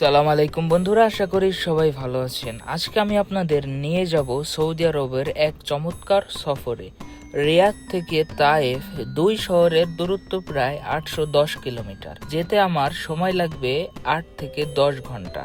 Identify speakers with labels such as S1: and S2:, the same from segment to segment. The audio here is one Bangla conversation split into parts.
S1: সালাম আলাইকুম বন্ধুরা, আশা করি সবাই ভালো আছেন। আজকে আমি আপনাদের নিয়ে যাব সৌদি আরবের এক চমৎকার সফরে। রিয়াদ থেকে তায়েফ, দুই শহরের দূরত্ব প্রায় 810 কিলোমিটার। যেতে আমার সময় লাগবে 8 থেকে 10 ঘন্টা।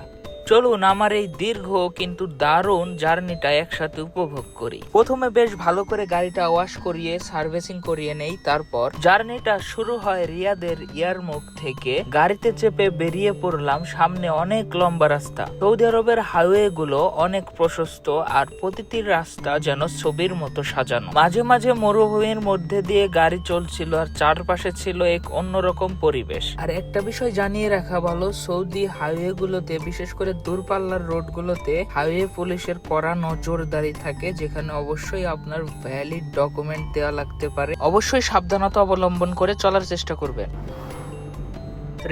S1: চলুন আমার এই দীর্ঘ কিন্তু দারুণ জার্নিটা একসাথে উপভোগ করি। প্রথমে বেশ ভালো করে গাড়িটা ওয়াশ করিয়ে সার্ভিসিং করিয়ে নেই। তারপর জার্নিটা শুরু হয় রিয়াদের ইয়ারমুখ থেকে। গাড়িতে চেপে বেরিয়ে পড়লাম। সামনে অনেক লম্বা রাস্তা। সৌদি আরবের হাইওয়ে গুলো অনেক প্রশস্ত, আর প্রতিটি রাস্তা যেন ছবির মতো সাজানো। মাঝে মাঝে মরুভূমির মধ্যে দিয়ে গাড়ি চলছিল, আর চারপাশে ছিল এক অন্যরকম পরিবেশ। আর একটা বিষয় জানিয়ে রাখা ভালো, সৌদি হাইওয়ে গুলোতে, বিশেষ করে দূরপাল্লার রোড গুলোতে হাইওয়ে পুলিশের কড়া নজরদারি থাকে, যেখানে অবশ্যই আপনার ভ্যালিড ডকুমেন্ট দেওয়া লাগতে পারে। অবশ্যই সাবধানতা অবলম্বন করে চলার চেষ্টা করবেন।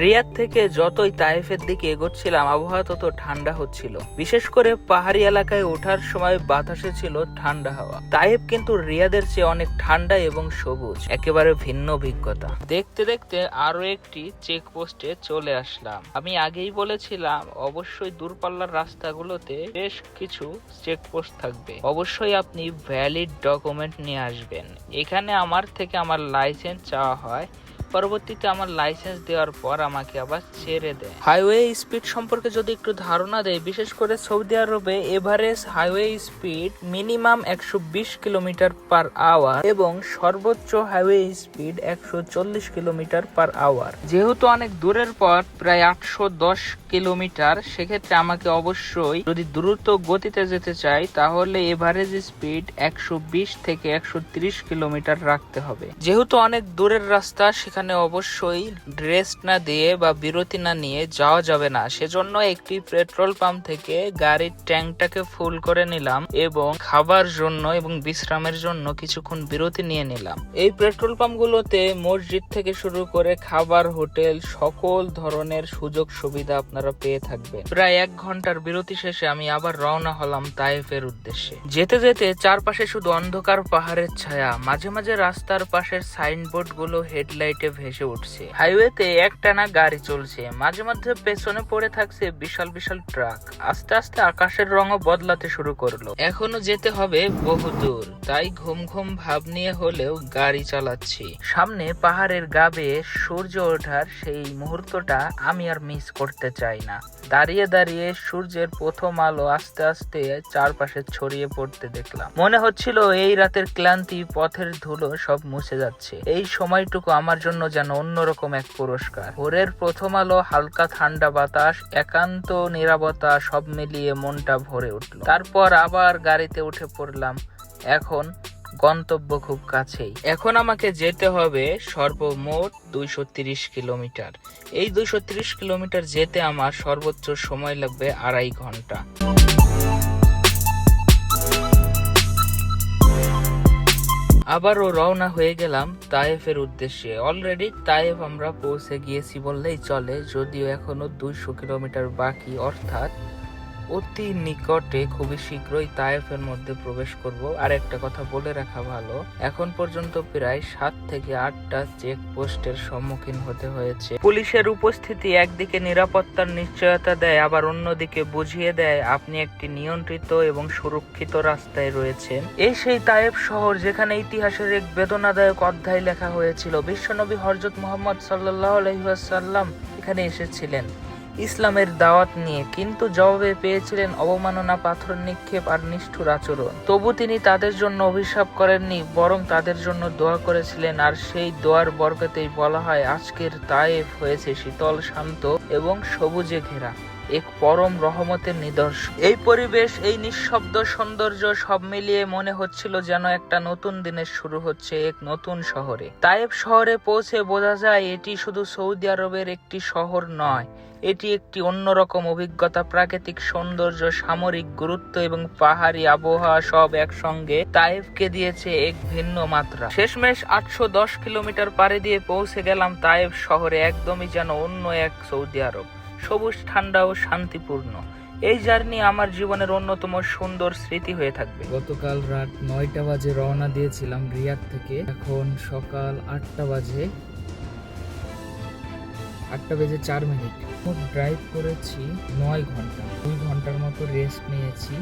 S1: রিয়াদ থেকে যতই তায়েফের দিকে এগোচ্ছিলাম, আবহাওয়া তত ঠান্ডা হচ্ছিল। বিশেষ করে পাহাড়ি এলাকায় ওঠার সময় বাতাসে ছিল ঠান্ডা হাওয়া। তায়েফ কিন্তু রিয়াদের চেয়ে অনেক ঠান্ডা এবং সবুজ, একেবারে ভিন্ন অভিজ্ঞতা। দেখতে দেখতে আরো একটি চেকপোস্টে চলে আসলাম। আমি আগেই বলেছিলাম অবশ্যই দূরপাল্লার রাস্তাগুলোতে বেশ কিছু চেকপোস্ট থাকবে। অবশ্যই আপনি ভ্যালিড ডকুমেন্ট নিয়ে আসবেন। এখানে আমার থেকে আমার লাইসেন্স চাওয়া হয়। পরবর্তীতে আমার লাইসেন্স দেওয়ার পর আমাকে আবার ছেড়ে দেয়। হাইওয়ে স্পিড সম্পর্কে যদি একটু ধারণা দেয়, বিশেষ করে সৌদি আরবে average highway speed minimum 120 kilometre per hour এবং সর্বোচ্চ highway speed 140 kilometre per hour. যেহেতু অনেক দূরের পথ, প্রায় 810 কিলোমিটার, সেক্ষেত্রে আমাকে অবশ্যই যদি দ্রুত গতিতে যেতে চাই তাহলে এভারেজ স্পিড 120 থেকে 130 কিলোমিটার রাখতে হবে। যেহেতু অনেক দূরের রাস্তা, সেখানে অবশ্যই রেস্ট না দিয়ে বা বিরতি না নিয়ে যাওয়া যাবে না। সেজন্য একটি পেট্রোল পাম্প থেকে গাড়ির ট্যাঙ্কটাকে ফুল করে নিলাম এবং খাবার জন্য এবং বিশ্রামের জন্য কিছুক্ষণ বিরতি নিয়ে নিলাম। এই পেট্রোল পাম্প গুলোতে মসজিদ থেকে শুরু করে খাবার, হোটেল, সকল ধরনের সুযোগ সুবিধা আপনারা পেয়ে থাকবেন। প্রায় 1 ঘন্টার বিরতি শেষে আমি আবার রওনা হলাম তায়েফের উদ্দেশ্যে। যেতে যেতে চারপাশে শুধু অন্ধকার পাহাড়ের ছায়া। মাঝে মাঝে রাস্তার পাশের সাইনবোর্ড গুলো হেডলাইটে ভেসে উঠছে। হাইওয়েতে একটানা গাড়ি চলছে, মাঝে মাঝে পেছনে পড়ে থাকছে বিশাল বিশাল ট্রাক। আস্তে আস্তে আকাশের রঙও বদলাতে শুরু করলো। এখনো যেতে হবে বহু দূর, তাই ঘুম ঘুম ভাব নিয়ে হলেও গাড়ি চালাচ্ছি। সামনে পাহাড়ের গা বেয়ে সূর্য ওঠার সেই মুহূর্তটা আমি আর মিস করতে চাই না। দাঁড়িয়ে দাঁড়িয়ে সূর্যের প্রথম আলো আস্তে আস্তে চারপাশে ছড়িয়ে পড়তে দেখলাম। মনে হচ্ছিল এই রাতের ক্লান্তি, পথের ধুলো সব মুছে যাচ্ছে। এই সময়টুকু আমার জন্য যেন অন্যরকম এক পুরস্কার। ভোরের প্রথম আলো, হালকা ঠান্ডা বাতাস, একান্ত নীরবতা, সব মিলিয়ে মনটা ভরে উঠল। তারপর আবার গাড়িতে উঠে পড়লাম। এখন গন্তব্য খুব কাছেই। এখন আমাকে যেতে হবে সর্বমোট 230 কিলোমিটার। এই 230 কিলোমিটার যেতে আমার সর্বোচ্চ সময় লাগবে 2.5 ঘন্টা। আবারও রওনা হয়ে গেলাম তায়েফের উদ্দেশ্যে। অলরেডি তায়েফ আমরা পৌঁছে গিয়েছি বললেই চলে, যদিও এখনো 200 কিলোমিটার বাকি। অর্থাৎ অতি নিকটে, খুবই শীঘ্রই তায়েফের মধ্যে প্রবেশ করব। আর একটা কথা বলে রাখা ভালো, এখন পর্যন্ত প্রায় 7 থেকে 8টা চেকপোস্টের সম্মুখীন হতে হয়েছে। পুলিশের উপস্থিতি একদিকে নিরাপত্তার নিশ্চয়তা দেয়, আবার অন্যদিকে বুঝিয়ে দেয় আপনি একটি নিয়ন্ত্রিত এবং সুরক্ষিত রাস্তায় রয়েছেন। এই সেই তায়েফ শহর যেখানে ইতিহাসের এক বেদনাদায়ক অধ্যায় লেখা হয়েছিল। বিশ্বনবী হযরত মুহাম্মদ সাল্লাল্লাহু আলাইহি ওয়াসাল্লাম এখানে এসেছিলেন ইসলামের দাওয়াত নিয়ে, কিন্তু জবাবে পেয়েছিলেন অবমাননা, পাথর নিক্ষেপ আর নিষ্ঠুর আচরণ। তবু তিনি তাদের জন্য অভিশাপ করেননি, বরং তাদের জন্য দোয়া করেছিলেন। আর সেই দোয়ার বরকতেই বলা হয় আজকের তায়েফ হয়েছে শীতল, শান্ত এবং সবুজে ঘেরা এক পরম রহমতের নিদর্শন। এই পরিবেশ, এই নিঃশব্দ সৌন্দর্য সব মিলিয়ে মনে হচ্ছিল যেন একটা নতুন দিনের শুরু হচ্ছে এক নতুন শহরে। তায়েফ শহরে পৌঁছে বোঝা যায় এটি শুধু সৌদি আরবের একটি শহর নয়, এটি একটি অন্যরকম অভিজ্ঞতা। প্রাকৃতিক সৌন্দর্য, সামরিক গুরুত্ব এবং পাহাড়ি আবহাওয়া সব একসঙ্গে তায়েফকে দিয়েছে এক ভিন্ন মাত্রা। শেষমেশ 810 কিলোমিটার পাড়ি দিয়ে পৌঁছে গেলাম তায়েফ শহরে। একদমই যেন অন্য এক সৌদি আরব, সবুজ, ঠান্ডা ও শান্তিপূর্ণ। এই জার্নি আমার জীবনের অন্যতম সুন্দর স্মৃতি হয়ে থাকবে। গতকাল রাত 9টা বাজে রওনা দিয়েছিলাম রিয়াদ থেকে। এখন সকাল 8টা বাজে। 8:04 মোট ড্রাইভ করেছি 9 ঘন্টা, 2 ঘন্টার মতো রেস্ট নিয়েছি।